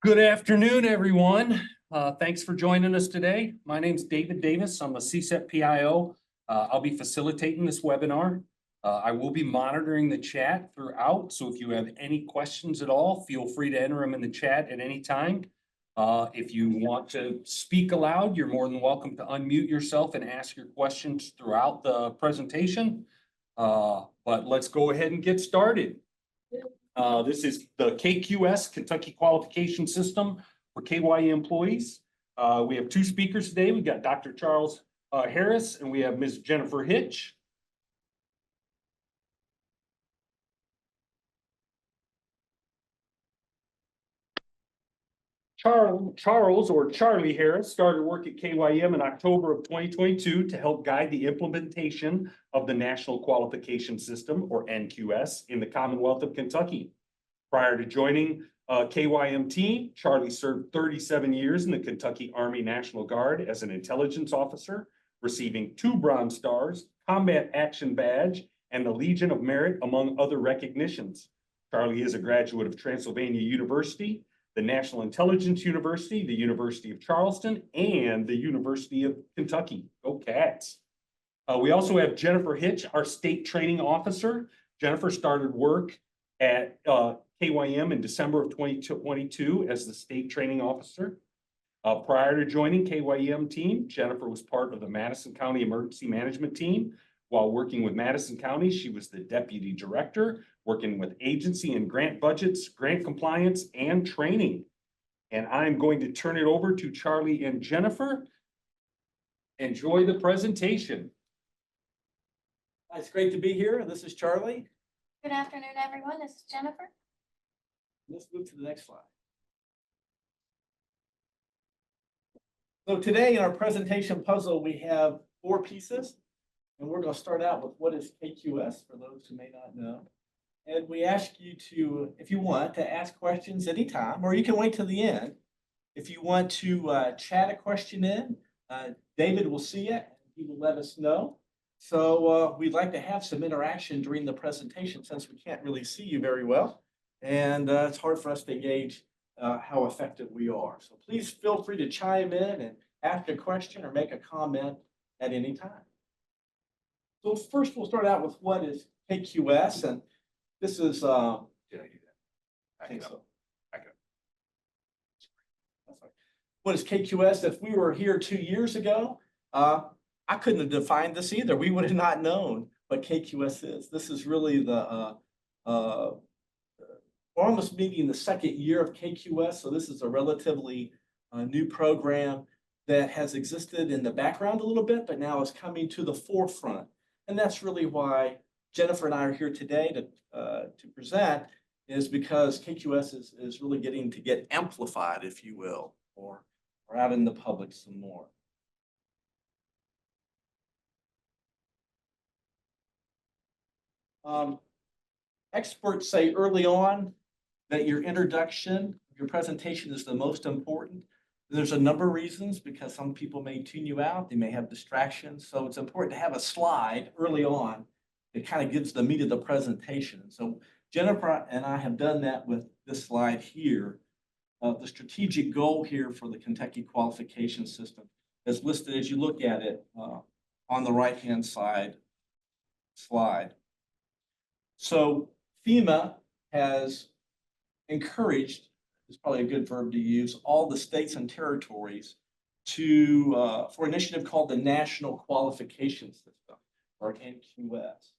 Good afternoon, everyone. Thanks for joining us today. My name is David Davis. I'm a CSEP PIO. I'll be facilitating this webinar. I will be monitoring the chat throughout, so if you have any questions at all, feel free to enter them in the chat at any time. If you want to speak aloud, you're more than welcome to unmute yourself and ask your questions throughout the presentation. But let's go ahead and get started. This is the KQS, Kentucky Qualification System for KYEM employees. We have two speakers today. We've got Dr. Charles Harris and we have Ms. Jennifer Hitch. Charles or Charlie Harris started work at KYEM in October of 2022 to help guide the implementation of the National Qualification System, or NQS, in the Commonwealth of Kentucky. Prior to joining KYEM team, Charlie served 37 years in the Kentucky Army National Guard as an intelligence officer, receiving 2 Bronze Stars, Combat Action Badge, and the Legion of Merit, among other recognitions. Charlie is a graduate of Transylvania University, the National Intelligence University, the University of Charleston, and the University of Kentucky. Go Cats. We also have Jennifer Hitch, our state training officer. Jennifer started work at KYEM in December of 2022 as the state training officer. Prior to joining KYEM team, Jennifer was part of the Madison County Emergency Management team. While working with Madison County, she was the deputy director, working with agency and grant budgets, grant compliance, and training. And I'm going to turn it over to Charlie and Jennifer. Enjoy the presentation. It's great to be here. This is Charlie. Good afternoon, everyone. This is Jennifer. Let's move to the next slide. So today in our presentation puzzle, we have 4 pieces. And we're going to start out with what is KQS for those who may not know. And we ask you to, if you want, to ask questions anytime, or you can wait till the end. If you want to chat a question in, David will see it. He will let us know. So we'd like to have some interaction during the presentation since we can't really see you very well. And it's hard for us to gauge how effective we are. So please feel free to chime in and ask a question or make a comment at any time. So first, we'll start out with what is KQS, and this is. Did I do that? I think so. What is KQS? If we were here 2 years ago, I couldn't have defined this either. We would have not known what KQS is. This is really the we're almost meeting the 2nd year of KQS, so this is a relatively new program that has existed in the background a little bit, but now is coming to the forefront. And that's really why Jennifer and I are here today to present, is because KQS is really getting to get amplified, if you will, or out in the public some more. Experts say early on that your introduction, your presentation is the most important. There's a number of reasons, because some people may tune you out, they may have distractions. So it's important to have a slide early on that kind of gives the meat of the presentation. So Jennifer and I have done that with this slide here. The strategic goal here for the Kentucky Qualification System is listed as you look at it on the right-hand side slide. So FEMA has encouraged, is probably a good verb to use, all the states and territories to for an initiative called the National Qualification System, or NQS.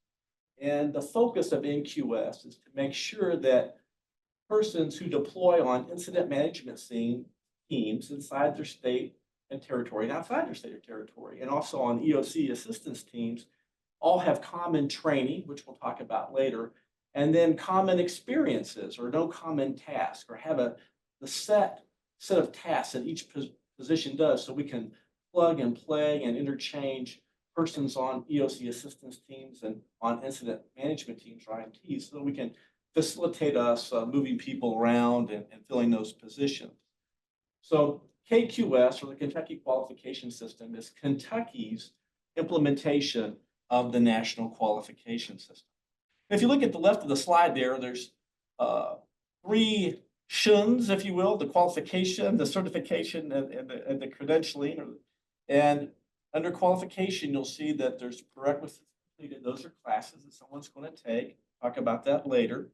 And the focus of NQS is to make sure that persons who deploy on incident management teams inside their state and territory and outside their state or territory, and also on EOC assistance teams, all have common training, which we'll talk about later, and then common experiences or no common task, or have the set of tasks that each position does, so we can plug and play and interchange persons on EOC assistance teams and on incident management teams, or IMTs, so we can facilitate us moving people around and filling those positions. So KQS, or the Kentucky Qualification System, is Kentucky's implementation of the National Qualification System. If you look at the left of the slide there's 3 qualifications, if you will, the qualification, the certification, and the credentialing. And under qualification, you'll see that there's prerequisites completed. Those are classes that someone's going to take. Talk about that later.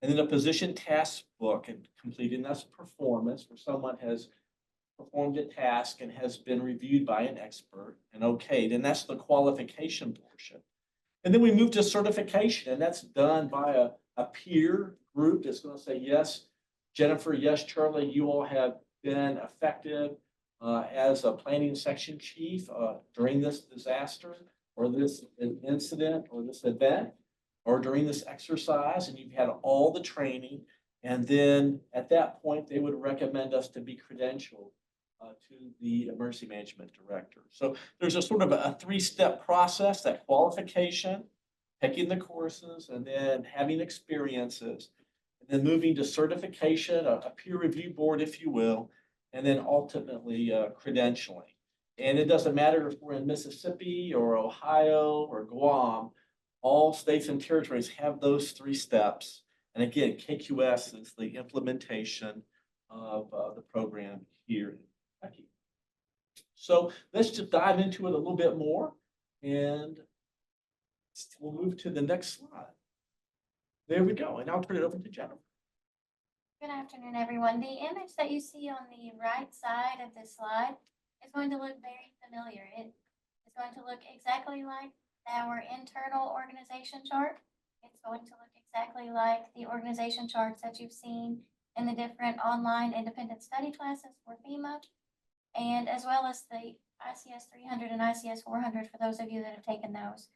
And then a position task book and completing, that's performance, where someone has performed a task and has been reviewed by an expert and okayed, and that's the qualification portion. And then we move to certification, and that's done by a peer group that's going to say, yes, Jennifer, yes, Charlie, you all have been effective as a planning section chief during this disaster or this incident or this event or during this exercise, and you've had all the training. And then at that point, they would recommend us to be credentialed to the emergency management director. So there's a sort of a three-step process: that qualification, taking the courses, and then having experiences, and then moving to certification, a peer review board, if you will, and then ultimately credentialing. And it doesn't matter if we're in Mississippi or Ohio or Guam, all states and territories have those three steps. And again, KQS is the implementation of the program here in Kentucky. So let's just dive into it a little bit more, and we'll move to the next slide. There we go, and I'll turn it over to Jennifer. Good afternoon, everyone. The image that you see on the right side of this slide is going to look very familiar. It is going to look exactly like our internal organization chart. It's going to look exactly like the organization charts that you've seen in the different online independent study classes for FEMA, and as well as the ICS 300 and ICS 400 for those of you that have taken those.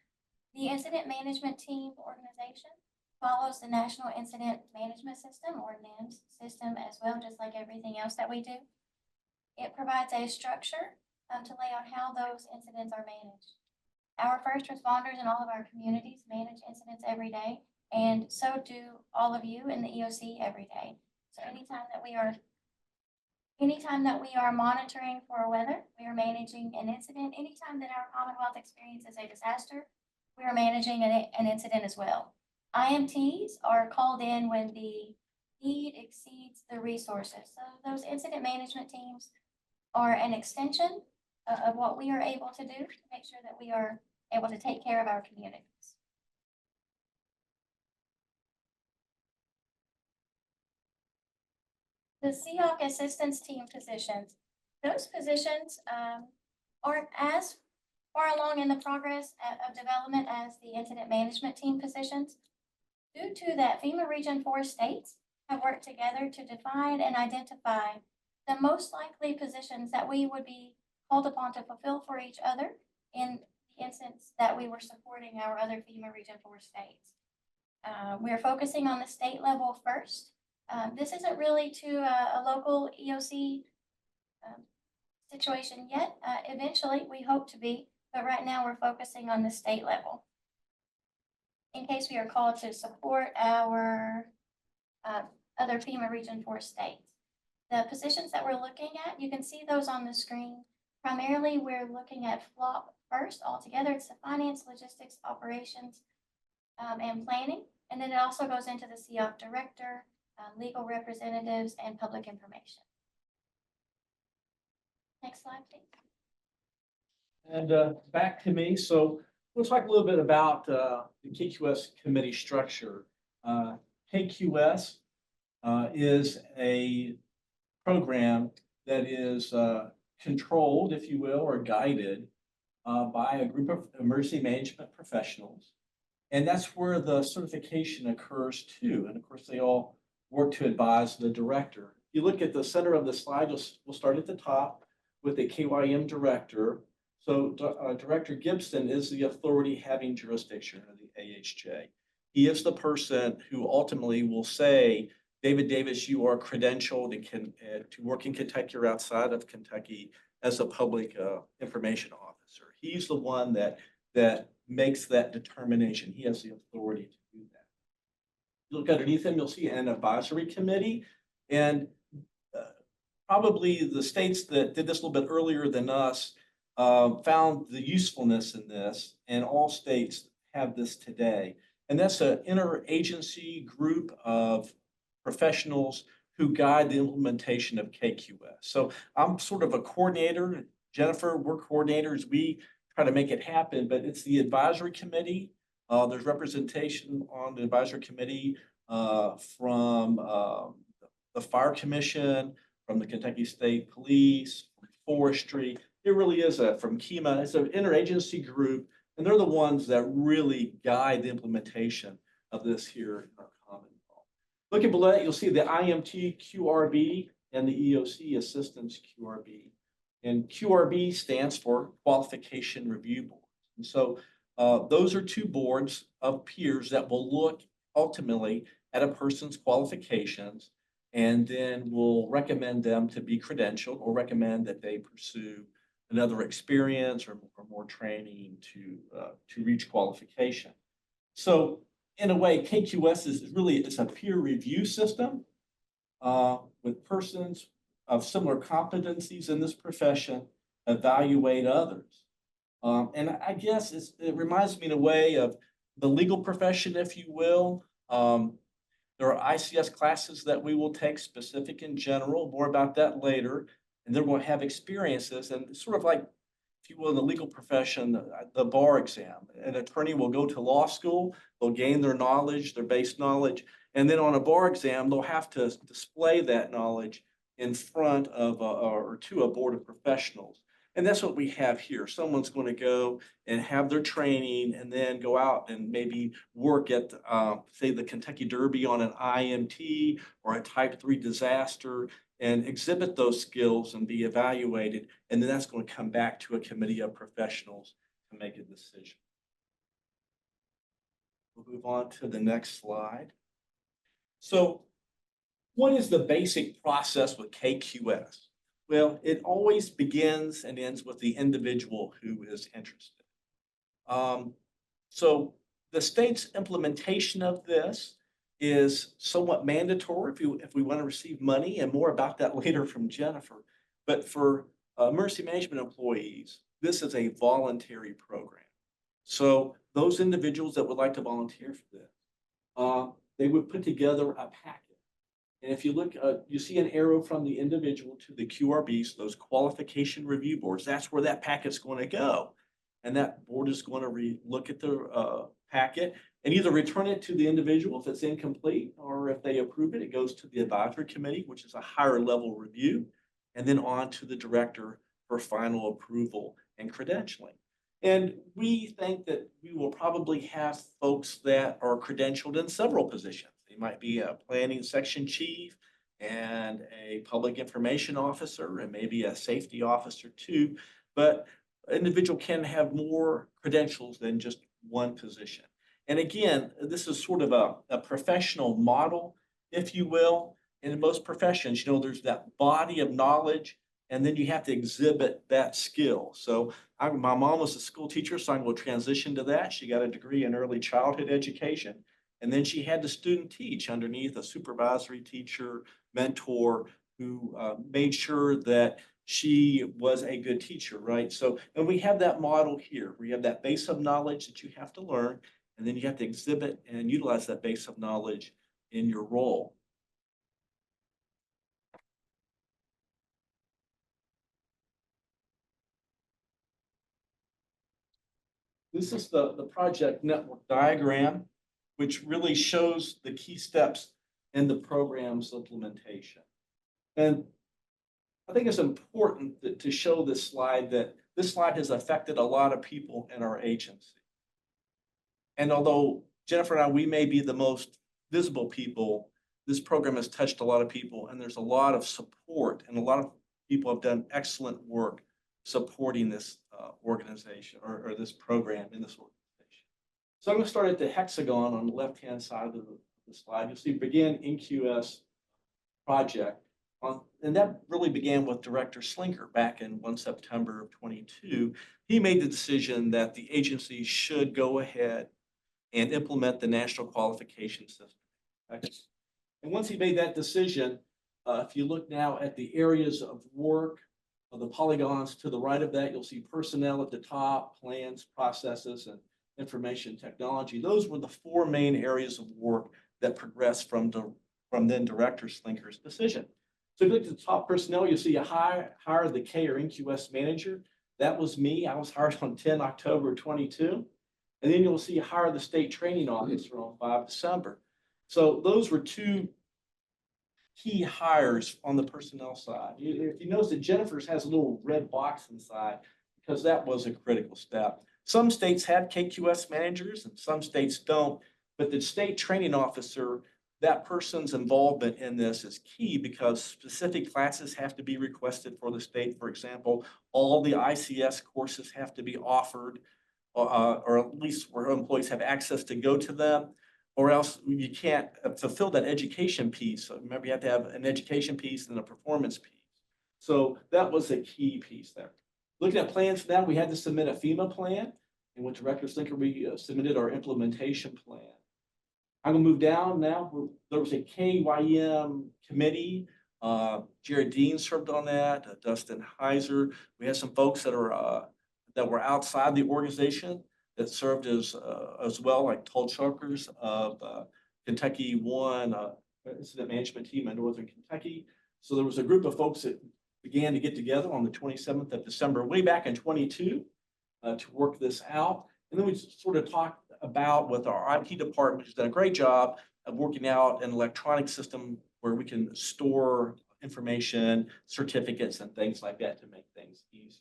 The Incident Management Team organization follows the National Incident Management System, or NIMS system, as well, just like everything else that we do. It provides a structure to lay out how those incidents are managed. Our first responders in all of our communities manage incidents every day, and so do all of you in the EOC every day. So anytime that we are monitoring for weather, we are managing an incident. Anytime that our Commonwealth experiences a disaster, we are managing an incident as well. IMTs are called in when the need exceeds the resources. So those incident management teams are an extension of what we are able to do to make sure that we are able to take care of our communities. The SEOC assistance team positions, those positions aren't as far along in the progress of development as the incident management team positions. Due to that, FEMA Region 4 states have worked together to define and identify the most likely positions that we would be called upon to fulfill for each other in the instance that we were supporting our other FEMA Region 4 states. We are focusing on the state level first. This isn't really to a local EOC situation yet. Eventually, we hope to be, but right now we're focusing on the state level, in case we are called to support our other FEMA Region 4 states. The positions that we're looking at, you can see those on the screen. Primarily, we're looking at FLOP first altogether. It's the finance, logistics, operations, and planning. And then it also goes into the SEOC director, legal representatives, and public information. Next slide, please. And back to me. So we'll talk a little bit about the KQS committee structure. KQS is a program that is controlled, if you will, or guided by a group of emergency management professionals. And that's where the certification occurs too. And of course, they all work to advise the director. If you look at the center of the slide, we'll start at the top with the KYEM director. So Director Gibson is the authority having jurisdiction of the AHJ. He is the person who ultimately will say, David Davis, you are credentialed and can to work in Kentucky or outside of Kentucky as a public information officer. He's the one that makes that determination. He has the authority to do that. You look underneath him, you'll see an advisory committee, and probably the states that did this a little bit earlier than us found the usefulness in this, and all states have this today. And that's an interagency group of professionals who guide the implementation of KQS. So I'm sort of a coordinator. Jennifer, we're coordinators. We try to make it happen, but it's the advisory committee. There's representation on the advisory committee from the Fire Commission, from the Kentucky State Police, from Forestry. It really is from KYEM. It's an interagency group, and they're the ones that really guide the implementation of this here in our Commonwealth. Looking below that, you'll see the IMT QRB and the EOC Assistance QRB. And QRB stands for Qualification Review Board. And so those are two boards of peers that will look ultimately at a person's qualifications and then will recommend them to be credentialed or recommend that they pursue another experience or more training to reach qualification. So in a way, KQS is really, it's a peer review system with persons of similar competencies in this profession evaluate others. And I guess it reminds me in a way of the legal profession, if you will. There are ICS classes that we will take specific in general, more about that later, and then we'll have experiences and sort of like, if you will, in the legal profession, the bar exam. An attorney will go to law school, they'll gain their knowledge, their base knowledge, and then on a bar exam, they'll have to display that knowledge in front of or to a board of professionals. And that's what we have here. Someone's going to go and have their training and then go out and maybe work at, say, the Kentucky Derby on an IMT or a Type 3 disaster and exhibit those skills and be evaluated. And then that's going to come back to a committee of professionals to make a decision. We'll move on to the next slide. So what is the basic process with KQS? Well, it always begins and ends with the individual who is interested. So the state's implementation of this is somewhat mandatory if we want to receive money, and more about that later from Jennifer. But for emergency management employees, this is a voluntary program. So those individuals that would like to volunteer for this, they would put together a packet. And if you look, you see an arrow from the individual to the QRBs, those qualification review boards. That's where that packet's going to go. And that board is going to look at the packet and either return it to the individual if it's incomplete, or if they approve it, it goes to the advisory committee, which is a higher level review, and then on to the director for final approval and credentialing. And we think that we will probably have folks that are credentialed in several positions. They might be a planning section chief and a public information officer and maybe a safety officer too. But an individual can have more credentials than just one position. And again, this is sort of a professional model, if you will. In most professions, you know, there's that body of knowledge, and then you have to exhibit that skill. So my mom was a school teacher, so I'm going to transition to that. She got a degree in early childhood education. And then she had the student teach underneath a supervisory teacher, mentor, who made sure that she was a good teacher, right? So, and we have that model here. We have that base of knowledge that you have to learn, and then you have to exhibit and utilize that base of knowledge in your role. This is the project network diagram, which really shows the key steps in the program's implementation. And I think it's important to show this slide, that this slide has affected a lot of people in our agency. And although Jennifer and I, we may be the most visible people, this program has touched a lot of people, and there's a lot of support, and a lot of people have done excellent work supporting this organization or this program in this organization. So I'm going to start at the hexagon on the left-hand side of the slide. You'll see begin NQS project. And that really began with Director Slinker back in September of 22. He made the decision that the agency should go ahead and implement the national qualification system. And once he made that decision, if you look now at the areas of work, the polygons to the right of that, you'll see personnel at the top, plans, processes, and information technology. Those were the four main areas of work that progressed from from then Director Slinker's decision. So if you look at the top personnel, you'll see a hire the K or NQS manager. That was me. I was hired on 10 October 22. And then you'll see hire the state training officer on 5 December. So those were two key hires on the personnel side. If you notice that Jennifer's has a little red box inside, because that was a critical step. Some states have KQS managers and some states don't, but the state training officer, that person's involvement in this is key because specific classes have to be requested for the state. For example, all the ICS courses have to be offered, or at least where employees have access to go to them, or else you can't fulfill that education piece. So remember, you have to have an education piece and a performance piece. So that was a key piece there. Looking at plans now, we had to submit a FEMA plan, and with Director Slinker, we submitted our implementation plan. I'm gonna move down now. There was a KYEM committee. Jared Dean served on that, Dustin Heiser. We had some folks that were outside the organization that served as well, like Toll Chokers of Kentucky One Incident Management Team in Northern Kentucky. So there was a group of folks that began to get together on the 27th of December, way back in 22, to work this out. And then we sort of talked about with our IT department, who's done a great job of working out an electronic system where we can store information, certificates, and things like that to make things easy.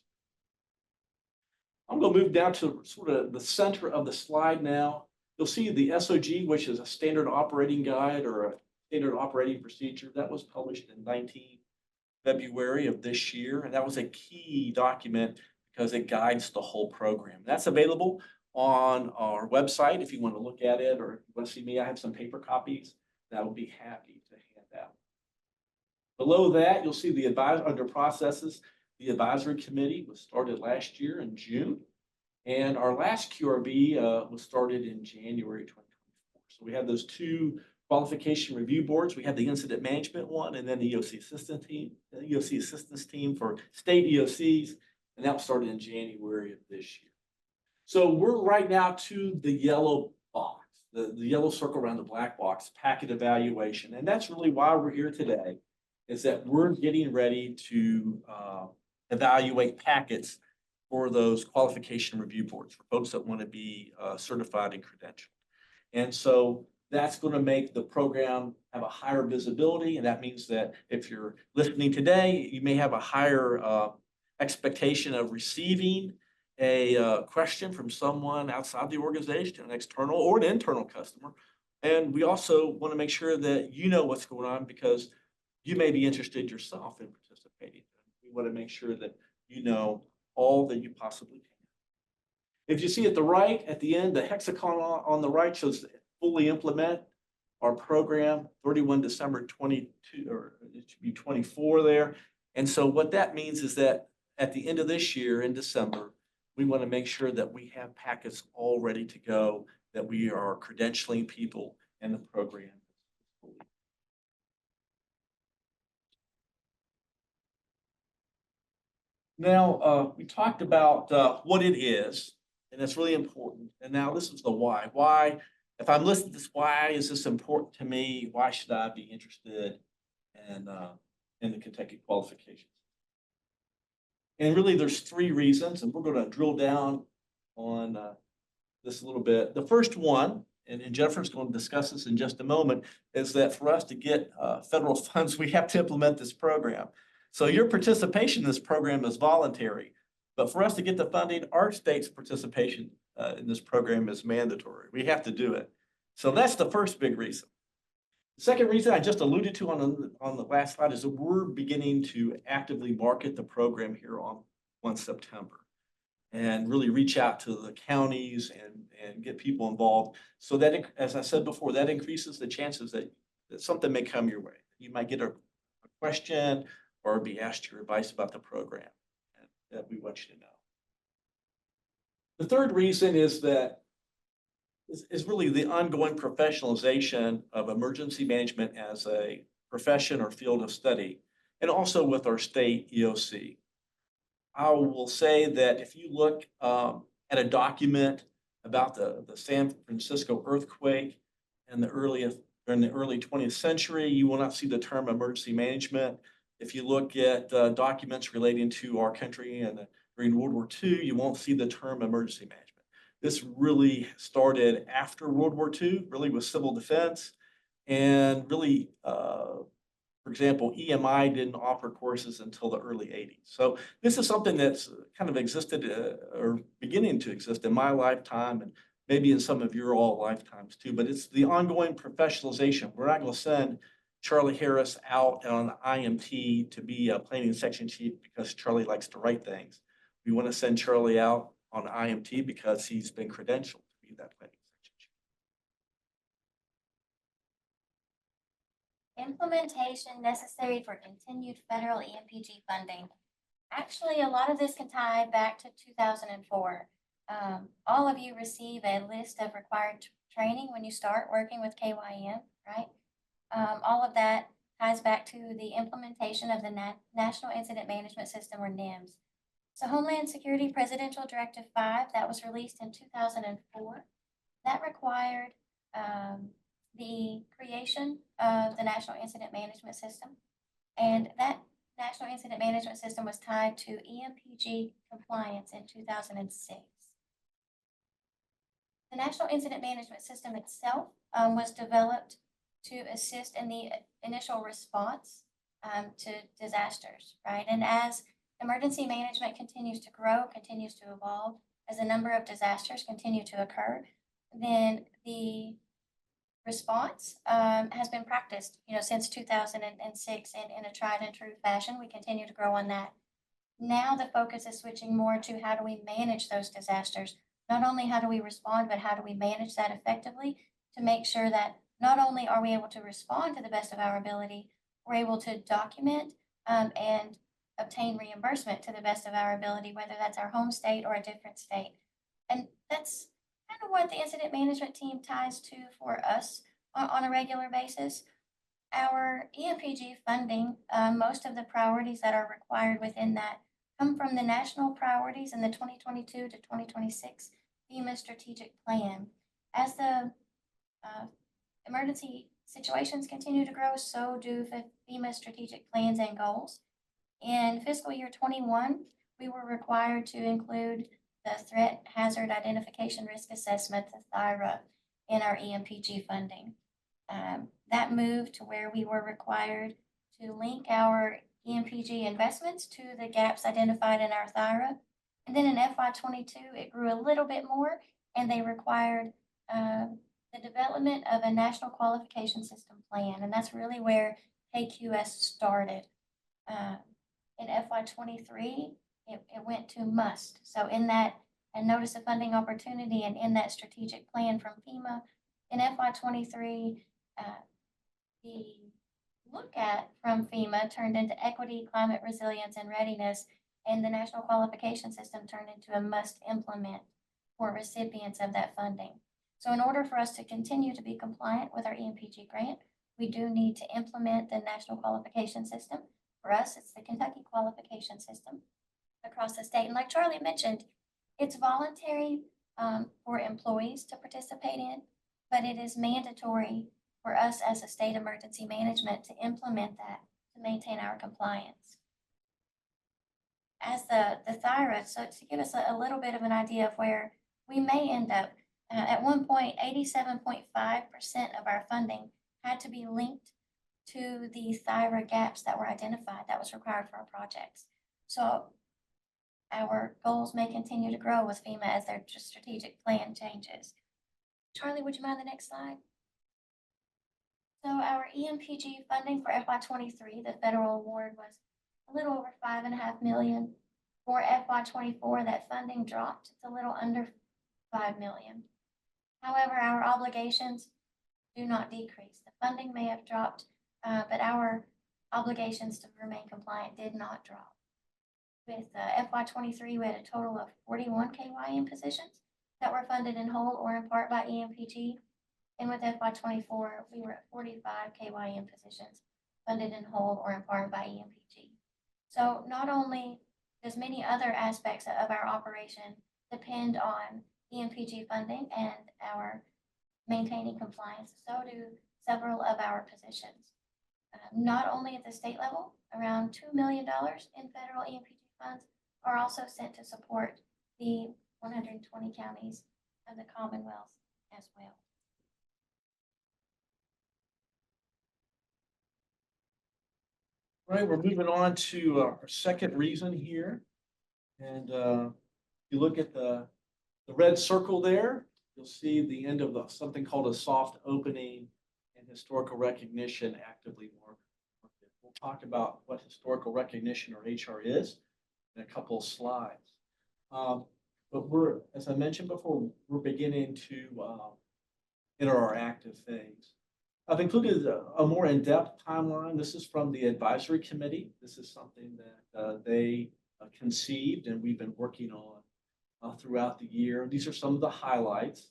I'm going to move down to sort of the center of the slide now. You'll see the SOG, which is a standard operating guide or a standard operating procedure that was published in 19 February of this year. And that was a key document because it guides the whole program. That's available on our website if you want to look at it, or if you want to see me, I have some paper copies that I will be happy to hand out. Below that, you'll see the advisor under processes. The advisory committee was started last year in June, and our last QRB was started in January 2024. So we have those two qualification review boards. We have the incident management one, and then the EOC assistance team for state EOCs, and that was started in January of this year. So we're right now to the yellow box, the yellow circle around the black box, packet evaluation, and that's really why we're here today. Is that we're getting ready to evaluate packets for those qualification review boards for folks that want to be certified and credentialed. And so that's going to make the program have a higher visibility. And that means that if you're listening today, you may have a higher expectation of receiving a question from someone outside the organization, an external or an internal customer. And we also want to make sure that you know what's going on because you may be interested yourself in participating. We want to make sure that you know all that you possibly can. If you see at the right, at the end, the hexagon on the right shows fully implement our program, 31 December 22, or it should be 24 there. And so what that means is that at the end of this year in December, we want to make sure that we have packets all ready to go, that we are credentialing people in the program. Now, we talked about what it is, and it's really important. And now this is the why. Why, if I'm listening to this, why is this important to me? Why should I be interested in the Kentucky qualifications? And really, there's three reasons, and we're going to drill down on this a little bit. The first one, and Jennifer's going to discuss this in just a moment, is that for us to get federal funds, we have to implement this program. So your participation in this program is voluntary, but for us to get the funding, our state's participation in this program is mandatory. We have to do it. So that's the first big reason. The second reason I just alluded to on the last slide is that we're beginning to actively market the program here on 1 September and really reach out to the counties and get people involved. So that, as I said before, that increases the chances that something may come your way. You might get a question or be asked your advice about the program, and that we want you to know. The third reason is that is really the ongoing professionalization of emergency management as a profession or field of study, and also with our state EOC. I will say that if you look at a document about the San Francisco earthquake and the early during the early 20th century. You will not see the term emergency management. If you look at documents relating to our country and during World War II, you won't see the term emergency management. This really started after World War II, really with civil defense. And really, for example, EMI didn't offer courses until the early 80s. So this is something that's kind of existed or beginning to exist in my lifetime and maybe in some of your all lifetimes too. But it's the ongoing professionalization. We're not going to send Charlie Harris out on IMT to be a planning section chief because Charlie likes to write things. We want to send Charlie out on IMT because he's been credentialed to be that planning section chief. Implementation necessary for continued federal EMPG funding. Actually, a lot of this can tie back to 2004. All of you receive a list of required training when you start working with KYEM, right? All of that ties back to the implementation of the National Incident Management System, or NIMS. So Homeland Security Presidential Directive 5, that was released in 2004, that required the creation of the National Incident Management System. And that National Incident Management System was tied to EMPG compliance in 2006. The National Incident Management System itself was developed to assist in the initial response to disasters, right? And as emergency management continues to grow, continues to evolve, as a number of disasters continue to occur, then the response has been practiced, since 2006 in a tried and true fashion. We continue to grow on that. Now the focus is switching more to how do we manage those disasters? Not only how do we respond, but how do we manage that effectively to make sure that not only are we able to respond to the best of our ability, we're able to document and obtain reimbursement to the best of our ability, whether that's our home state or a different state. And that's kind of what the incident management team ties to for us on a regular basis. Our EMPG funding, most of the priorities that are required within that come from the national priorities in the 2022 to 2026 FEMA strategic plan. As the emergency situations continue to grow, so do FEMA strategic plans and goals. In fiscal year 21, we were required to include the Threat Hazard Identification Risk Assessment, the THIRA, in our EMPG funding. That moved to where we were required to link our EMPG investments to the gaps identified in our THIRA. And then in FY22, it grew a little bit more, and they required the development of a national qualification system plan. And that's really where KQS started. In FY23, it went to must. So in that notice of funding opportunity and in that strategic plan from FEMA, in FY23, the look at from FEMA turned into equity, climate resilience, and readiness, and the national qualification system turned into a must implement for recipients of that funding. So in order for us to continue to be compliant with our EMPG grant, we do need to implement the national qualification system. For us, it's the Kentucky qualification system across the state. And like Charlie mentioned, it's voluntary for employees to participate in, but it is mandatory for us as a state emergency management to implement that to maintain our compliance. As the THIRA, so to give us a little bit of an idea of where we may end up, at one point, 87.5% of our funding had to be linked to the THIRA gaps that were identified that was required for our projects. So our goals may continue to grow with FEMA as their strategic plan changes. Charlie, would you mind the next slide? So our EMPG funding for FY23, the federal award was a little over $5.5 million. For FY24, that funding dropped. It's a little under $5 million. However, our obligations do not decrease. The funding may have dropped, but our obligations to remain compliant did not drop. With FY23, we had a total of 41 KYEM positions that were funded in whole or in part by EMPG. And with FY24, we were at 45 KYEM positions funded in whole or in part by EMPG. So not only does many other aspects of our operation depend on EMPG funding and our maintaining compliance, so do several of our positions. Not only at the state level, around $2 million in federal EMPG funds are also sent to support the 120 counties of the Commonwealth as well. Right, we're moving on to our second reason here. And you look at the red circle there, you'll see the end of something called a soft opening and historical recognition actively marketed. We'll talk about what historical recognition or HR is in a couple of slides. But as I mentioned before, we're beginning to enter our active phase. I've included a more in-depth timeline. This is from the advisory committee. This is something that they conceived and we've been working on throughout the year. These are some of the highlights.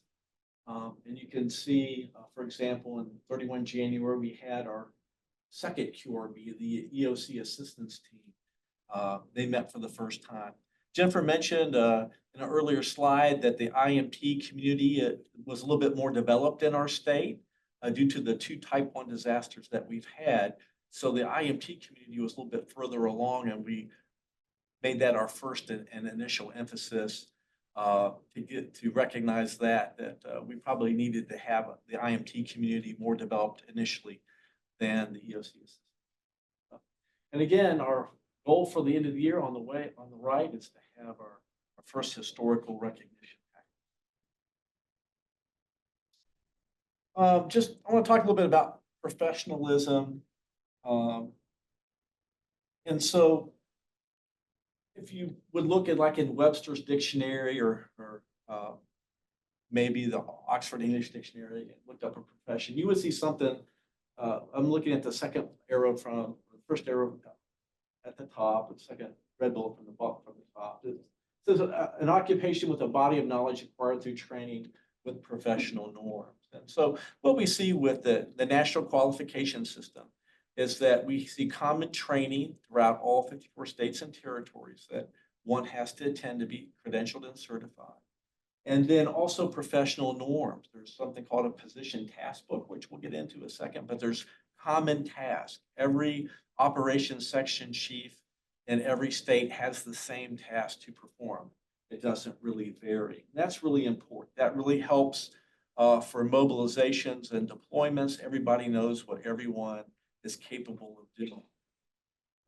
And you can see, for example, in 31 January, we had our second QRB, the EOC assistance team. They met for the first time. Jennifer mentioned in an earlier slide that the IMT community was a little bit more developed in our state due to the 2 Type 1 disasters that we've had. So the IMT community was a little bit further along, and we made that our first and initial emphasis to recognize that we probably needed to have the IMT community more developed initially than the EOC system. And again, our goal for the end of the year on the right is to have our first historical recognition. I want to talk a little bit about professionalism. And so if you would look at like in Webster's dictionary or maybe the Oxford English Dictionary and looked up a profession, you would see something. I'm looking at the second arrow from the first arrow at the top, the second red bullet from the bottom from the top. It says an occupation with a body of knowledge acquired through training with professional norms. And so what we see with the national qualification system is that we see common training throughout all 54 states and territories that one has to attend to be credentialed and certified. And then also professional norms. There's something called a position task book, which we'll get into in a second, but there's common tasks. Every operations section chief in every state has the same task to perform. It doesn't really vary. That's really important. That really helps for mobilizations and deployments. Everybody knows what everyone is capable of doing.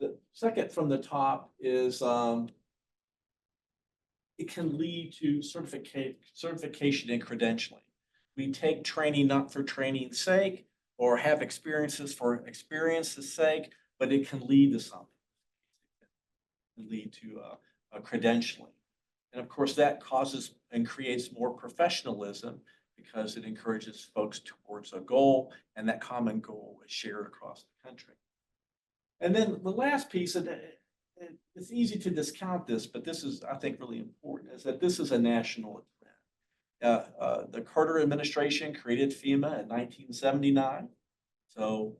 The second from the top is it can lead to certification and credentialing. We take training not for training's sake or have experiences for experience's sake, but it can lead to something. It can lead to a credentialing. And of course, that causes and creates more professionalism because it encourages folks towards a goal, and that common goal is shared across the country. And then the last piece, and it's easy to discount this, but this is, I think, really important, is that this is a national trend. The Carter administration created FEMA in 1979. So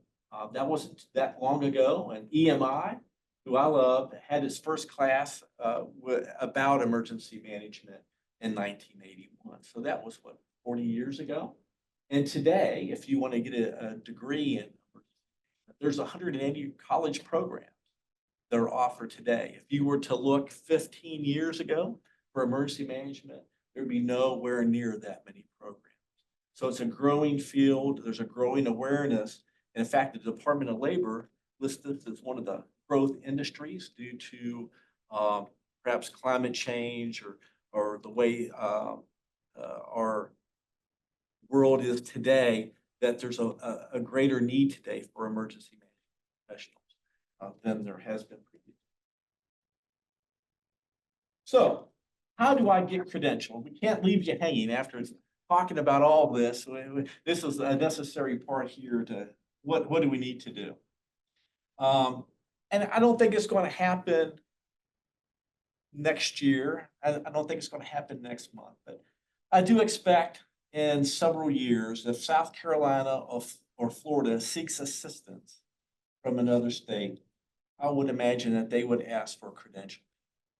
that wasn't that long ago. And EMI, who I love, had its first class about emergency management in 1981. So that was what, 40 years ago? And today, if you want to get a degree in, there's 180 college programs that are offered today. If you were to look 15 years ago for emergency management, there'd be nowhere near that many programs. So it's a growing field. There's a growing awareness. And in fact, the Department of Labor lists this as one of the growth industries due to perhaps climate change or the way our world is today, that there's a greater need today for emergency management professionals than there has been previously. So how do I get credentialed? We can't leave you hanging after talking about all this. This is a necessary part here to what do we need to do? And I don't think it's going to happen next year. I don't think it's going to happen next month, but I do expect in several years, if South Carolina or Florida seeks assistance from another state, I would imagine that they would ask for credentialing.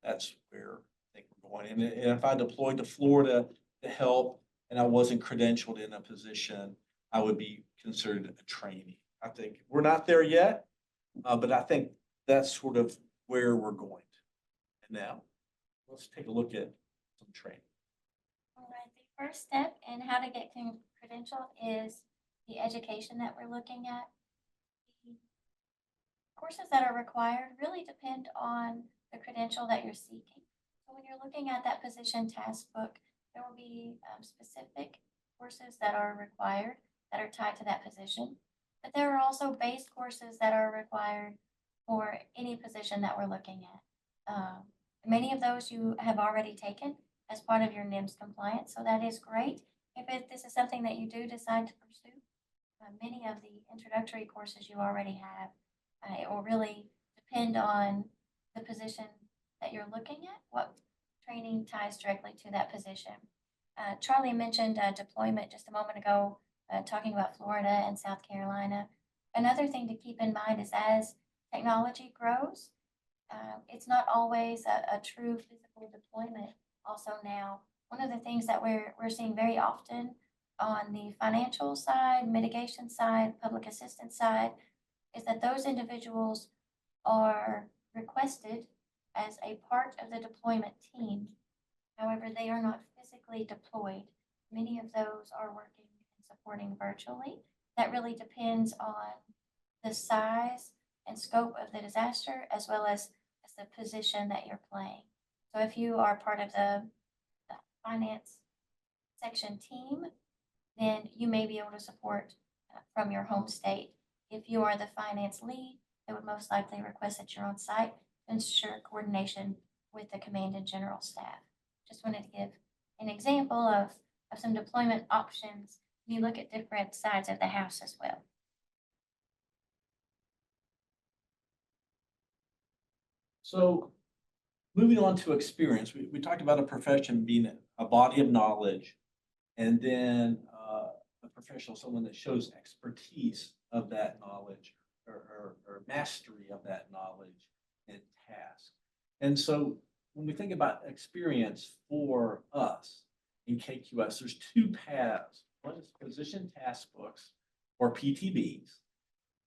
That's where I think we're going. And if I deployed to Florida to help and I wasn't credentialed in a position, I would be considered a trainee. I think we're not there yet, but I think that's sort of where we're going. And now, let's take a look at some training. All right, the first step in how to get credentialed is the education that we're looking at. The courses that are required really depend on the credential that you're seeking. So when you're looking at that position task book, there will be specific courses that are required that are tied to that position. But there are also base courses that are required for any position that we're looking at. Many of those you have already taken as part of your NIMS compliance, so that is great. If this is something that you do decide to pursue, many of the introductory courses you already have. It will really depend on the position that you're looking at, what training ties directly to that position. Charlie mentioned deployment just a moment ago, talking about Florida and South Carolina. Another thing to keep in mind is as technology grows, it's not always a true physical deployment also now. One of the things that we're seeing very often on the financial side, mitigation side, public assistance side, is that those individuals are requested as a part of the deployment team. However, they are not physically deployed. Many of those are working and supporting virtually. That really depends on the size and scope of the disaster as well as the position that you're playing. So if you are part of the finance section team, then you may be able to support from your home state. If you are the finance lead, they would most likely request that you're on site to ensure coordination with the command and general staff. Just wanted to give an example of some deployment options. You look at different sides of the house as well. So moving on to experience, we talked about a profession being a body of knowledge, and then a professional, someone that shows expertise of that knowledge or mastery of that knowledge and task. And so when we think about experience for us in KQS, there's two paths. One is position task books or PTBs,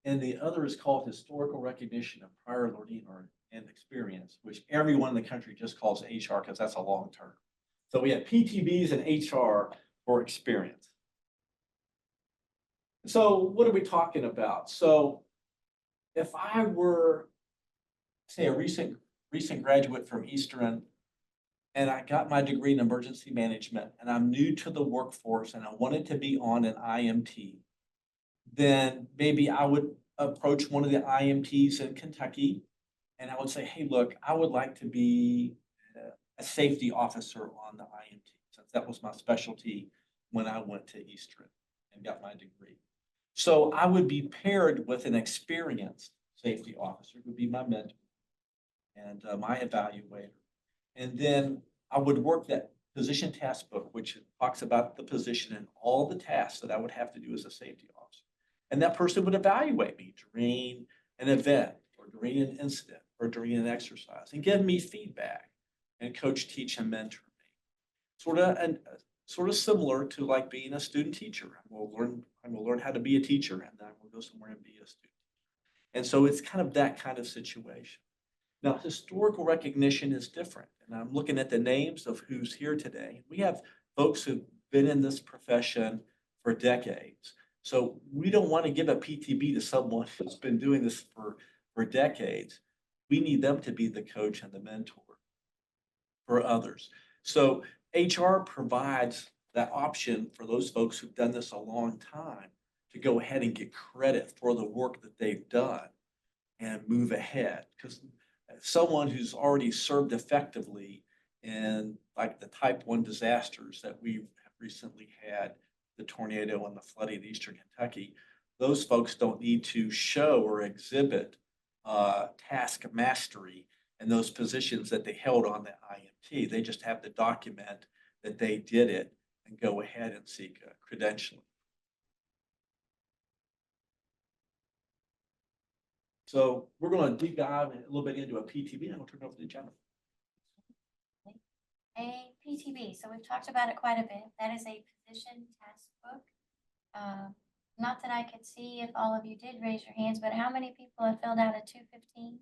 and the other is called historical recognition of prior learning and experience, which everyone in the country just calls HR because that's a long term. So we have PTBs and HR for experience. So what are we talking about? So if I were, say, a recent graduate from Eastern, and I got my degree in emergency management, and I'm new to the workforce, and I wanted to be on an IMT, then maybe I would approach one of the IMTs in Kentucky, and I would say, hey, look, I would like to be a safety officer on the IMT, since that was my specialty when I went to Eastern and got my degree. So I would be paired with an experienced safety officer who would be my mentor and my evaluator. And then I would work that position task book, which talks about the position and all the tasks that I would have to do as a safety officer. And that person would evaluate me during an event or during an incident or during an exercise and give me feedback and coach, teach, and mentor me. Sort of similar to like being a student teacher. I'm gonna learn how to be a teacher, and then I'm gonna go somewhere and be a student. And so it's kind of that kind of situation. Now, historical recognition is different, and I'm looking at the names of who's here today. We have folks who've been in this profession for decades. So we don't want to give a PTB to someone who's been doing this for decades. We need them to be the coach and the mentor for others. So HR provides that option for those folks who've done this a long time to go ahead and get credit for the work that they've done and move ahead. Because someone who's already served effectively in like the type 1 disasters that we have recently had, the tornado and the flooding in Eastern Kentucky, those folks don't need to show or exhibit task mastery in those positions that they held on the IMT. They just have to document that they did it and go ahead and seek credentialing. So we're going to deep dive a little bit into a PTB, and I'll turn it over to Jennifer. A PTB, so we've talked about it quite a bit. That is a position task book. not that I could see if all of you did raise your hands, but how many people have filled out a 215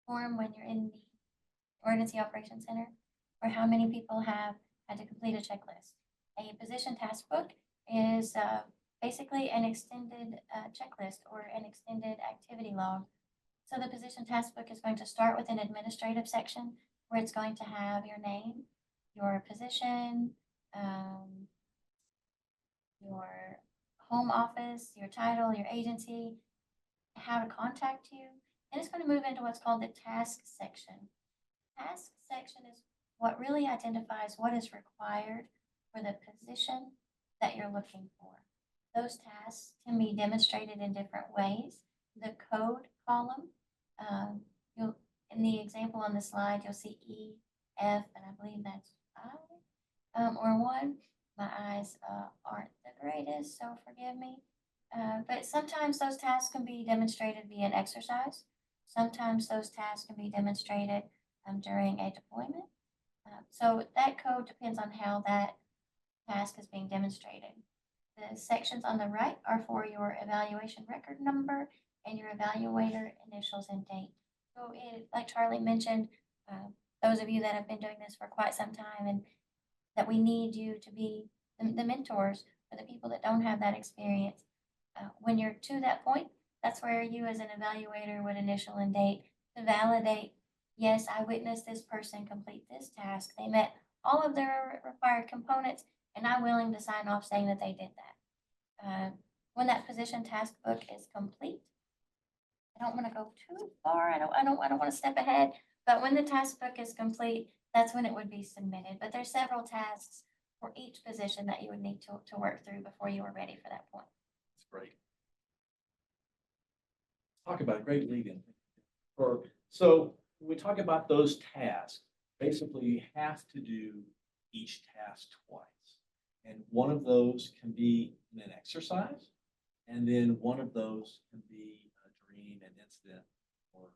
form when you're in the Emergency Operations Center? Or how many people have had to complete a checklist? A position task book is basically an extended checklist or an extended activity log. So the position task book is going to start with an administrative section where it's going to have your name, your position, your home office, your title, your agency, how to contact you. And it's going to move into what's called the task section. Task section is what really identifies what is required for the position that you're looking for. Those tasks can be demonstrated in different ways. The code column, you'll, in the example on the slide, you'll see E, F, and I believe that's I, or 1. My eyes aren't the greatest, so forgive me. But sometimes those tasks can be demonstrated via an exercise. Sometimes those tasks can be demonstrated during a deployment. So that code depends on how that task is being demonstrated. The sections on the right are for your evaluation record number and your evaluator initials and date. So like Charlie mentioned, those of you that have been doing this for quite some time and that we need you to be the mentors for the people that don't have that experience. When you're to that point, that's where you as an evaluator would initial and date to validate, yes, I witnessed this person complete this task. They met all of their required components, and I'm willing to sign off saying that they did that. When that position task book is complete, I don't want to go too far. I don't want to step ahead, but when the task book is complete, that's when it would be submitted. But there's several tasks for each position that you would need to work through before you were ready for that point. That's great. Talk about a great lead-in. So when we talk about those tasks, basically you have to do each task twice. And one of those can be in an exercise, and then one of those can be during an incident or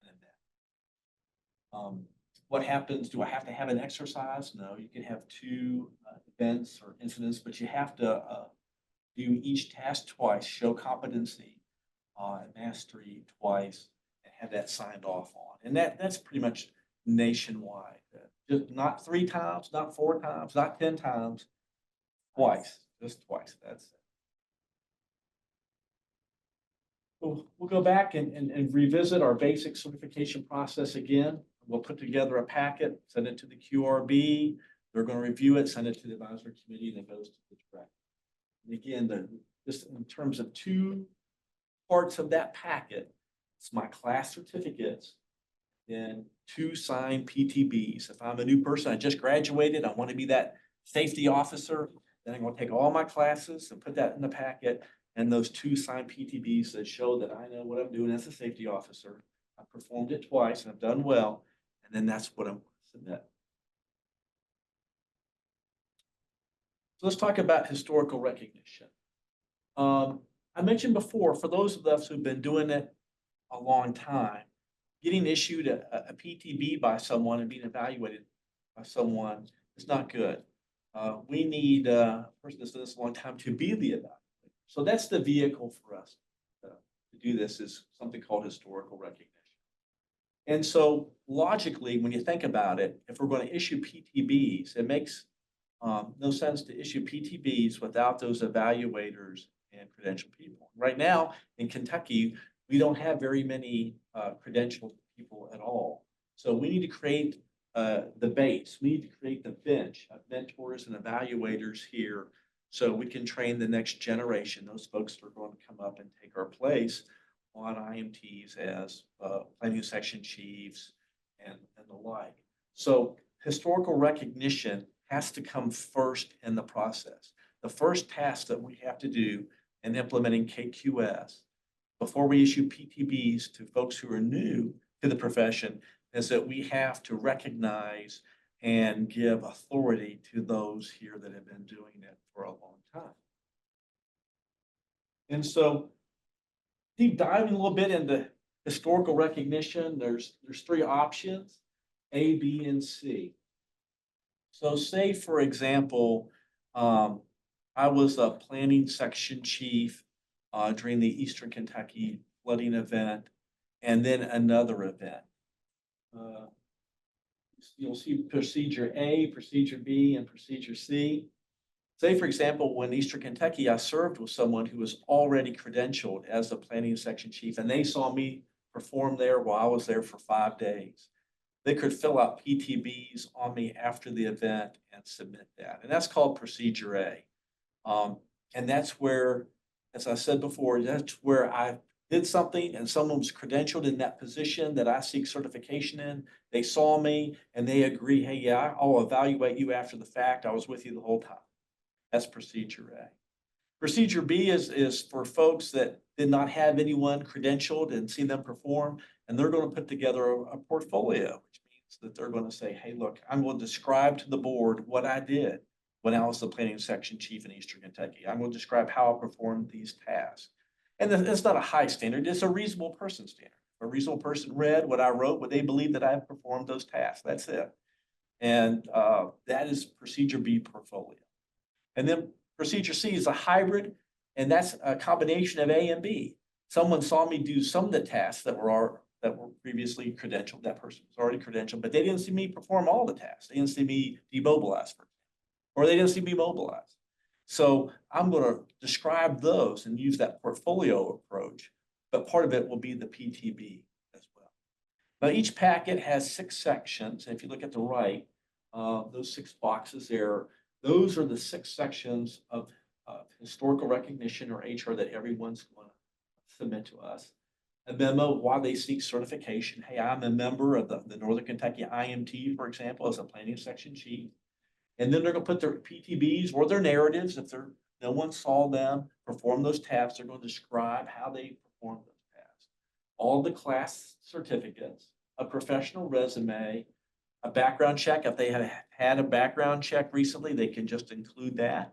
an event. What happens? Do I have to have an exercise? No, you can have 2 events or incidents, but you have to do each task twice, show competency and mastery twice, and have that signed off on. And that's pretty much nationwide. Just not 3 times, not 4 times, not 10 times, twice, just twice. That's it. We'll go back and revisit our basic certification process again. We'll put together a packet, send it to the QRB. They're going to review it, send it to the advisory committee, and it goes to the director. And again, just in terms of 2 parts of that packet, it's my class certificates, then 2 signed PTBs. If I'm a new person, I just graduated, I want to be that safety officer, then I'm going to take all my classes and put that in the packet, and those 2 signed PTBs that show that I know what I'm doing as a safety officer. I performed it twice and I've done well, and then that's what I'm going to submit. So let's talk about historical recognition. I mentioned before, for those of us who've been doing it a long time, getting issued a PTB by someone and being evaluated by someone is not good. We need a person that's done this a long time to be the evaluator. So that's the vehicle for us to do this, is something called historical recognition. And so logically, when you think about it, if we're going to issue PTBs, it makes no sense to issue PTBs without those evaluators and credentialed people. Right now in Kentucky, we don't have very many credentialed people at all. So we need to create the base. We need to create the bench of mentors and evaluators here so we can train the next generation. Those folks are going to come up and take our place on IMTs as planning section chiefs and the like. So historical recognition has to come first in the process. The first task that we have to do in implementing KQS before we issue PTBs to folks who are new to the profession is that we have to recognize and give authority to those here that have been doing it for a long time. And so deep diving a little bit into historical recognition, there's 3 options, A, B, and C. So say, for example, I was a planning section chief during the Eastern Kentucky flooding event, and then another event. You'll see procedure A, procedure B, and procedure C. Say, for example, when Eastern Kentucky, I served with someone who was already credentialed as the planning section chief, and they saw me perform there while I was there for 5 days. They could fill out PTBs on me after the event and submit that. And that's called procedure A. And that's where, as I said before, that's where I did something and someone was credentialed in that position that I seek certification in. They saw me and they agree, hey, yeah, I'll evaluate you after the fact. I was with you the whole time. That's procedure A. Procedure B is for folks that did not have anyone credentialed and seen them perform, and they're going to put together a portfolio, which means that they're going to say, hey, look, I'm going to describe to the board what I did when I was the planning section chief in Eastern Kentucky. I'm going to describe how I performed these tasks. And it's not a high standard, it's a reasonable person standard. If a reasonable person read what I wrote, would they believe that I have performed those tasks? That's it. And that is procedure B portfolio. And then procedure C is a hybrid, and that's a combination of A and B. Someone saw me do some of the tasks that were previously credentialed. That person was already credentialed, but they didn't see me perform all the tasks. They didn't see me demobilize, or they didn't see me mobilize. So I'm going to describe those and use that portfolio approach, but part of it will be the PTB as well. Now, each packet has 6 sections. And if you look at the right, those 6 boxes there, those are the 6 sections of historical recognition, or HR, that everyone's going to submit to us. A memo why they seek certification. Hey, I'm a member of the Northern Kentucky IMT, for example, as a planning section chief. And then they're going to put their PTBs or their narratives, if no one saw them perform those tasks, they're going to describe how they performed those tasks. All the class certificates, a professional resume, a background check. If they have had a background check recently, they can just include that.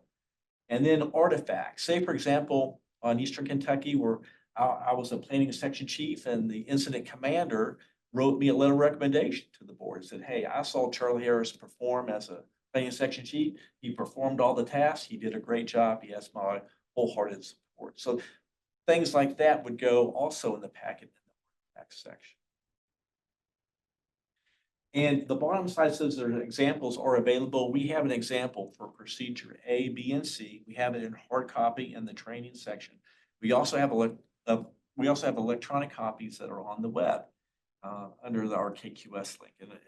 And then artifacts. Say, for example, on Eastern Kentucky, where I was a planning section chief and the incident commander wrote me a letter of recommendation to the board. Said, hey, I saw Charlie Harris perform as a planning section chief. He performed all the tasks. He did a great job. He has my wholehearted support. So things like that would go also in the packet in the artifacts section. And the bottom side says there are examples are available. We have an example for procedure A, B, and C. We have it in hard copy in the training section. We also have electronic copies that are on the web under our KQS link. And if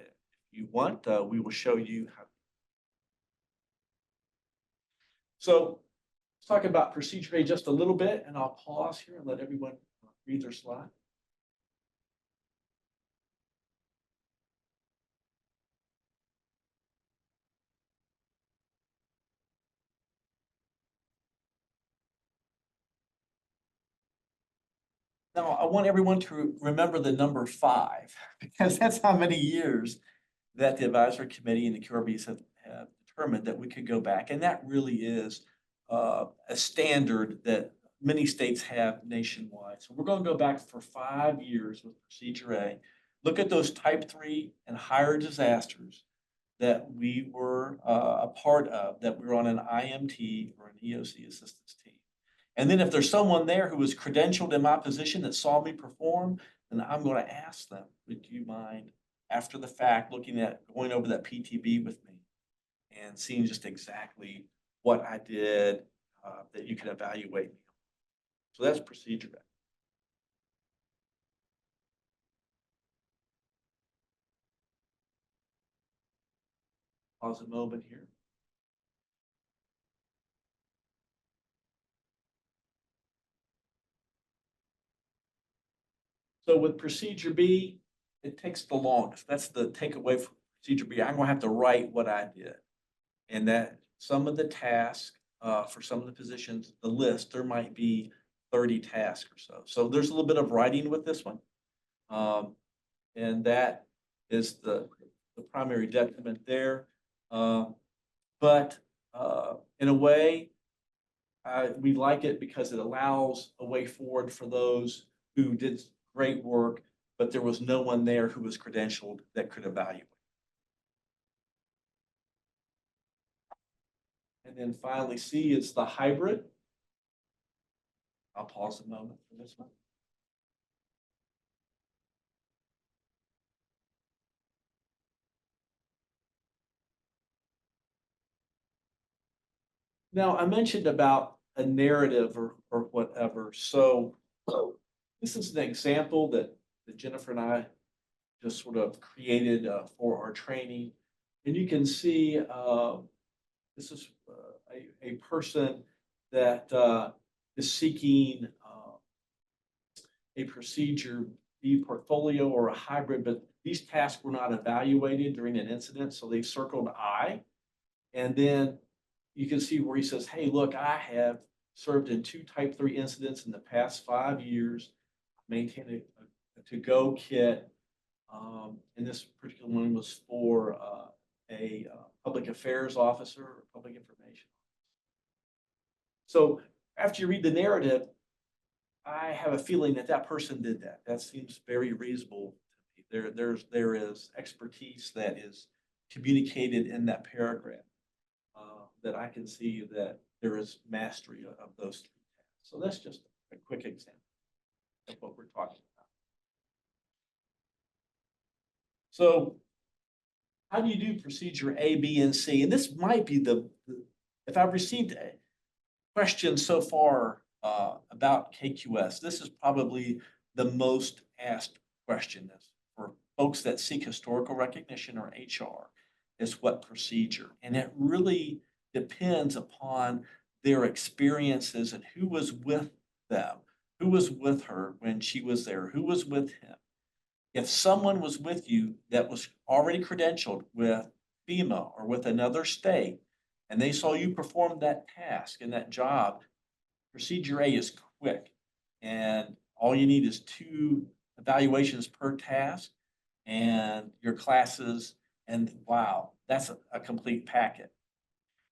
you want, we will show you how. So let's talk about procedure A just a little bit, and I'll pause here and let everyone read their slide. Now, I want everyone to remember the number 5, because that's how many years that the advisory committee and the QRBs have determined that we could go back. And that really is a standard that many states have nationwide. So we're going to go back for 5 years with procedure A. Look at those type 3 and higher disasters that we were a part of, that we were on an IMT or an EOC assistance team. And then if there's someone there who was credentialed in my position that saw me perform, then I'm going to ask them, would you mind, after the fact, going over that PTB with me and seeing just exactly what I did that you can evaluate me. So that's procedure A. Pause a moment here. So with procedure B, it takes the longest. That's the takeaway from procedure B. I'm going to have to write what I did. And that some of the tasks for some of the positions, the list, there might be 30 tasks or so. So there's a little bit of writing with this one. And that is the primary detriment there. But in a way, we like it because it allows a way forward for those who did great work, but there was no one there who was credentialed that could evaluate. And then finally, C is the hybrid. I'll pause a moment for this one. Now, I mentioned about a narrative or whatever. So this is an example that Jennifer and I just sort of created for our training. And you can see this is a person that is seeking a procedure, be portfolio or a hybrid, but these tasks were not evaluated during an incident, so they circled I. And then you can see where he says, hey, look, I have served in 2 type 3 incidents in the past 5 years, maintained a to-go kit. And this particular one was for a public affairs officer or public information. So after you read the narrative, I have a feeling that that person did that. That seems very reasonable to me. There is expertise that is communicated in that paragraph that I can see that there is mastery of those 3 tasks. So that's just a quick example of what we're talking about. So how do you do procedure A, B, and C? And this might be if I've received questions so far about KQS, this is probably the most asked question for folks that seek historical recognition or HR is what procedure. And it really depends upon their experiences and who was with them, who was with her when she was there, who was with him. If someone was with you that was already credentialed with FEMA or with another state, and they saw you perform that task and that job, procedure A is quick. And all you need is 2 evaluations per task and your classes, and wow, that's a complete packet.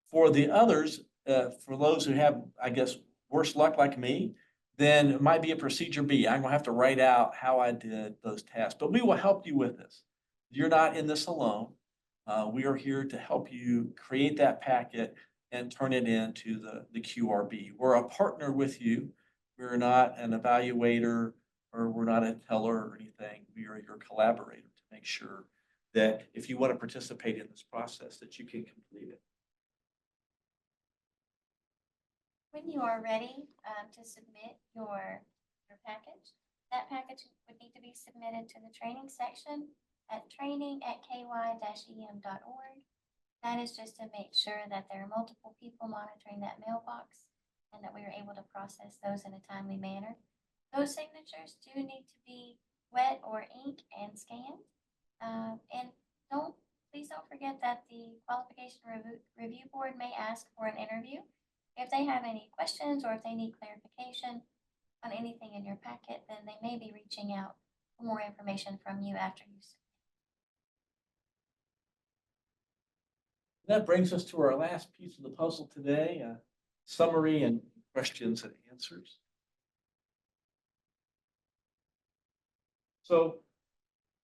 For the others, for those who have, I guess, worse luck like me, then it might be a procedure B. I'm gonna have to write out how I did those tasks, but we will help you with this. You're not in this alone. We are here to help you create that packet and turn it into the QRB. We're a partner with you. We're not an evaluator or we're not a teller or anything. We are your collaborator to make sure that if you want to participate in this process, that you can complete it. When you are ready to submit your package, that package would need to be submitted to the training section at training@ky-em.org. That is just to make sure that there are multiple people monitoring that mailbox and that we are able to process those in a timely manner. Those signatures do need to be wet or ink and scanned. And please don't forget that the Qualification Review Board may ask for an interview. If they have any questions or if they need clarification on anything in your packet, then they may be reaching out for more information from you after you submit. That brings us to our last piece of the puzzle today, summary and questions and answers. So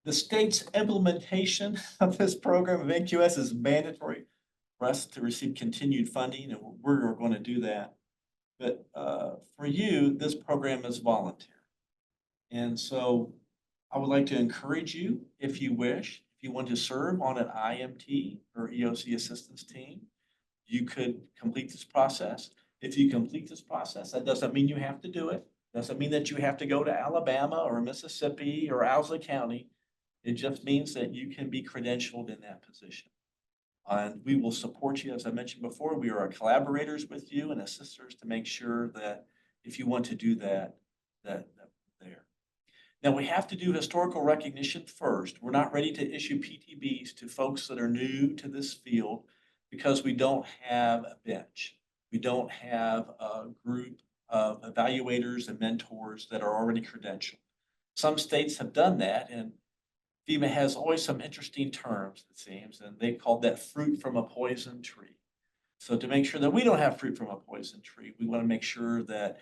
the state's implementation of this program of NQS is mandatory for us to receive continued funding, and we're going to do that. But for you, this program is voluntary. And so I would like to encourage you, if you wish, if you want to serve on an IMT or EOC assistance team, you could complete this process. If you complete this process, that doesn't mean you have to do it. Doesn't mean that you have to go to Alabama or Mississippi or Owsley County. It just means that you can be credentialed in that position. And we will support you, as I mentioned before. We are collaborators with you and assisters to make sure that if you want to do that, that there. Now, we have to do historical recognition first. We're not ready to issue PTBs to folks that are new to this field because we don't have a bench. We don't have a group of evaluators and mentors that are already credentialed. Some states have done that, and FEMA has always some interesting terms, it seems, and they called that fruit from a poison tree. So to make sure that we don't have fruit from a poison tree, we want to make sure that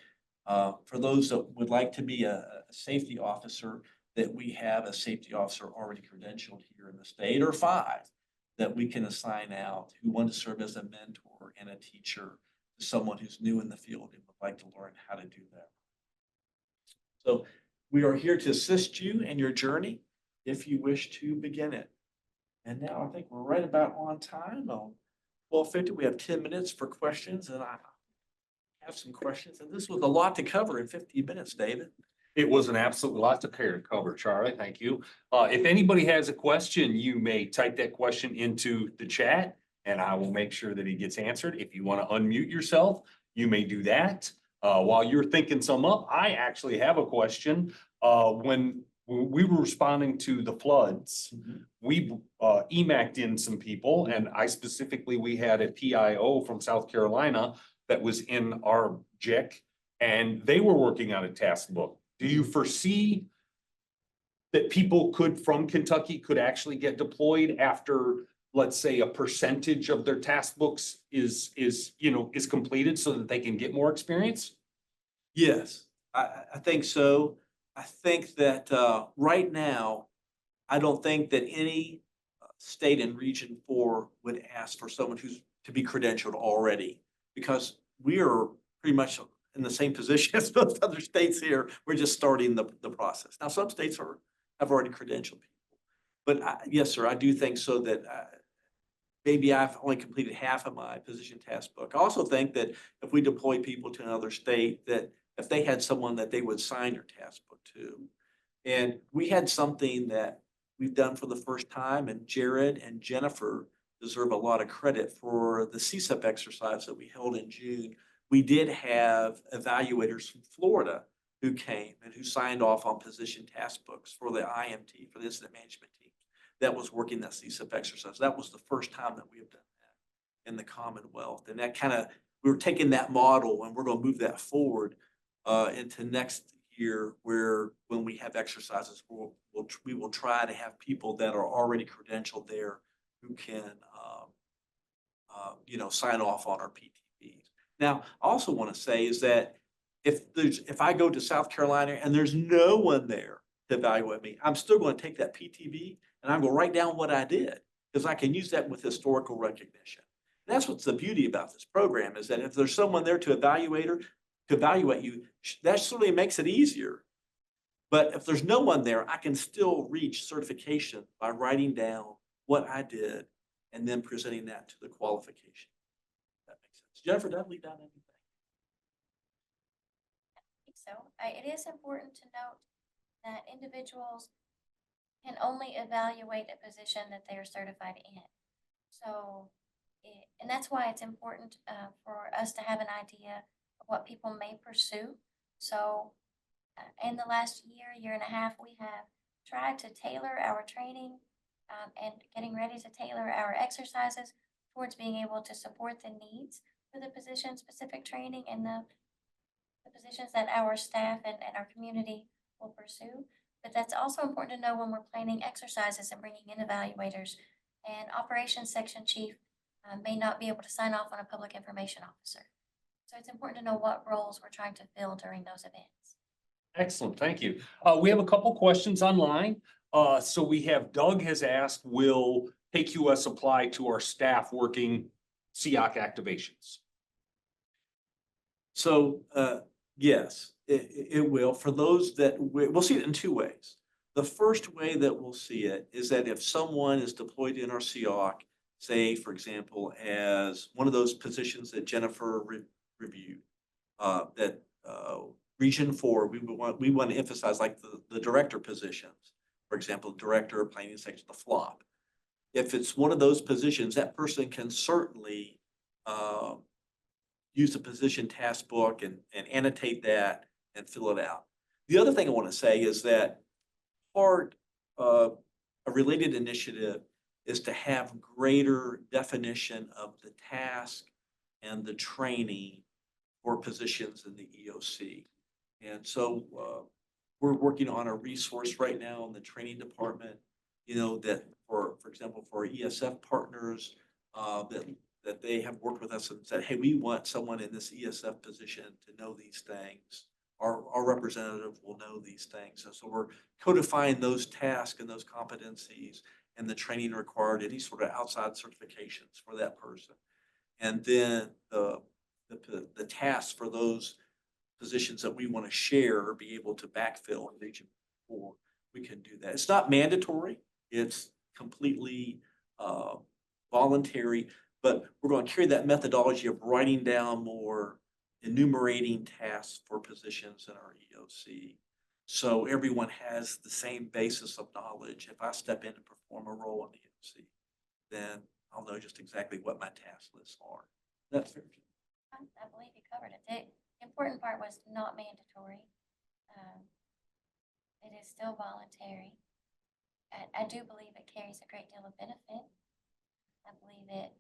for those that would like to be a safety officer, that we have a safety officer already credentialed here in the state, or 5 that we can assign out who want to serve as a mentor and a teacher to someone who's new in the field and would like to learn how to do that. So we are here to assist you in your journey if you wish to begin it. And now I think we're right about on time. 12:50, we have 10 minutes for questions, and I have some questions. And this was a lot to cover in 50 minutes, David. It was an absolute lot to cover, Charlie. Thank you. If anybody has a question, you may type that question into the chat and I will make sure that it gets answered. If you want to unmute yourself, you may do that. While you're thinking some up, I actually have a question. When we were responding to the floods, we EMAC'd in some people, and I specifically, we had a PIO from South Carolina that was in our JIC, and they were working on a task book. Do you foresee that people from Kentucky could actually get deployed after, let's say, a percentage of their task books is completed so that they can get more experience? Yes, I think so. I think that right now, I don't think that any state in Region 4 would ask for someone who's to be credentialed already, because we are pretty much in the same position as most other states here. We're just starting the process. Now, some states have already credentialed people. But yes, sir, I do think so that maybe I've only completed half of my position task book. I also think that if we deploy people to another state, that if they had someone that they would sign their task book to. And we had something that we've done for the first time, and Jared and Jennifer deserve a lot of credit for the CSEP exercise that we held in June. We did have evaluators from Florida who came and who signed off on position task books for the IMT, for the incident management team that was working that CSEP exercise. That was the first time that we have done that in the Commonwealth. And that we were taking that model and we're going to move that forward into next year, where when we have exercises, we will try to have people that are already credentialed there who can, sign off on our PTBs. Now, I also want to say is that if I go to South Carolina and there's no one there to evaluate me, I'm still going to take that PTB and I'm going to write down what I did, because I can use that with historical recognition. And that's what's the beauty about this program, is that if there's someone there to evaluate you, that certainly makes it easier. But if there's no one there, I can still reach certification by writing down what I did and then presenting that to the qualification. That makes sense. Jennifer, did I leave out anything? So it is important to note that individuals can only evaluate a position that they are certified in. So, and that's why it's important for us to have an idea of what people may pursue. So in the last year and a half, we have tried to tailor our training and getting ready to tailor our exercises towards being able to support the needs for the position-specific training and the positions that our staff and our community will pursue. But that's also important to know when we're planning exercises and bringing in evaluators. And operations section chief may not be able to sign off on a public information officer. So it's important to know what roles we're trying to fill during those events. Excellent, thank you. We have a couple questions online. So we have Doug has asked, will KQS apply to our staff working SEOC activations? So yes, it will. For those that we'll see it in two ways. The first way that we'll see it is that if someone is deployed in our SEOC, say, for example, as one of those positions that Jennifer reviewed, that Region 4, we want to emphasize, like the director positions, for example, director of planning section, the FLOP. If it's one of those positions, that person can certainly use the position task book and annotate that and fill it out. The other thing I want to say is that part of a related initiative is to have greater definition of the task and the training for positions in the EOC. And so we're working on a resource right now in the training department, that for example, for our ESF partners, that they have worked with us and said, hey, we want someone in this ESF position to know these things. Our representative will know these things. And so we're codifying those tasks and those competencies and the training required, any sort of outside certifications for that person. And then the tasks for those positions that we want to share or be able to backfill in Region 4, we can do that. It's not mandatory. It's completely voluntary, but we're going to carry that methodology of writing down more enumerating tasks for positions in our EOC. So everyone has the same basis of knowledge. If I step in and perform a role in the EOC, then I'll know just exactly what my task lists are. That's fair. I believe you covered it. The important part was not mandatory. It is still voluntary. I do believe it carries a great deal of benefit. I believe it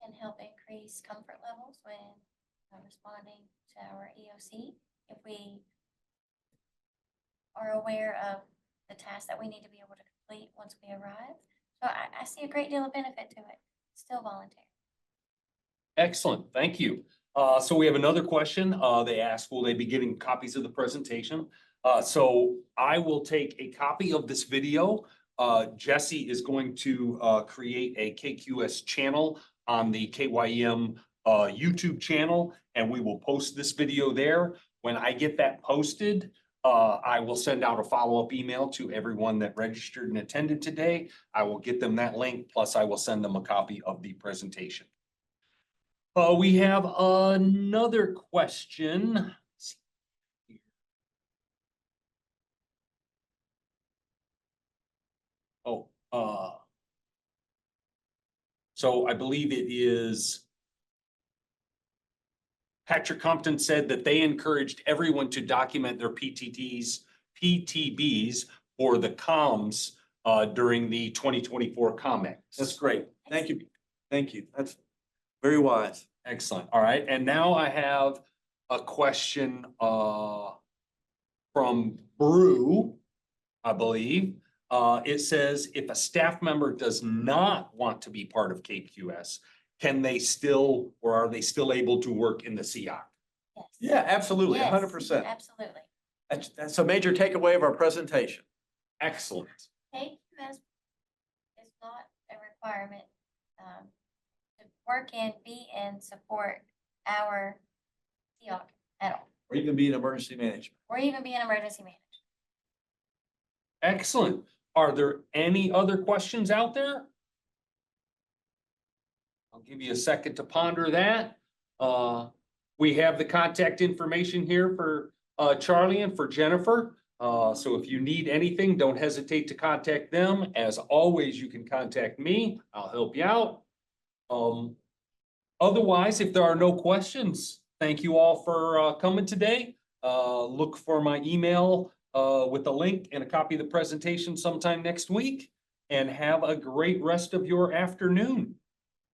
can help increase comfort levels when responding to our EOC. If we are aware of the tasks that we need to be able to complete once we arrive. So I see a great deal of benefit to it. Still voluntary. Excellent, thank you. So we have another question. They asked, will they be getting copies of the presentation? So I will take a copy of this video. Jesse is going to create a KQS channel on the KYEM YouTube channel, and we will post this video there. When I get that posted, I will send out a follow-up email to everyone that registered and attended today. I will get them that link, plus I will send them a copy of the presentation. We have another question. Oh, so I believe it is Patrick Compton said that they encouraged everyone to document their PTBs for the comms during the 2024 COMEX. That's great. Thank you. Thank you. That's very wise. Excellent. All right. And now I have a question from Brew, I believe. It says, if a staff member does not want to be part of KQS, can they still, or are they still able to work in the CI? Yes. Yeah, absolutely. Yes, 100%. absolutely. That's a major takeaway of our presentation. Excellent. KQS is not a requirement to work in, be in, support our CIOC at all, Or even be in emergency management. or even be an emergency manager. Excellent. Are there any other questions out there? I'll give you a second to ponder that. We have the contact information here for Charlie and for Jennifer. So if you need anything, don't hesitate to contact them. As always, you can contact me. I'll help you out. Otherwise, if there are no questions, thank you all for coming today. Look for my email with a link and a copy of the presentation sometime next week, and have a great rest of your afternoon.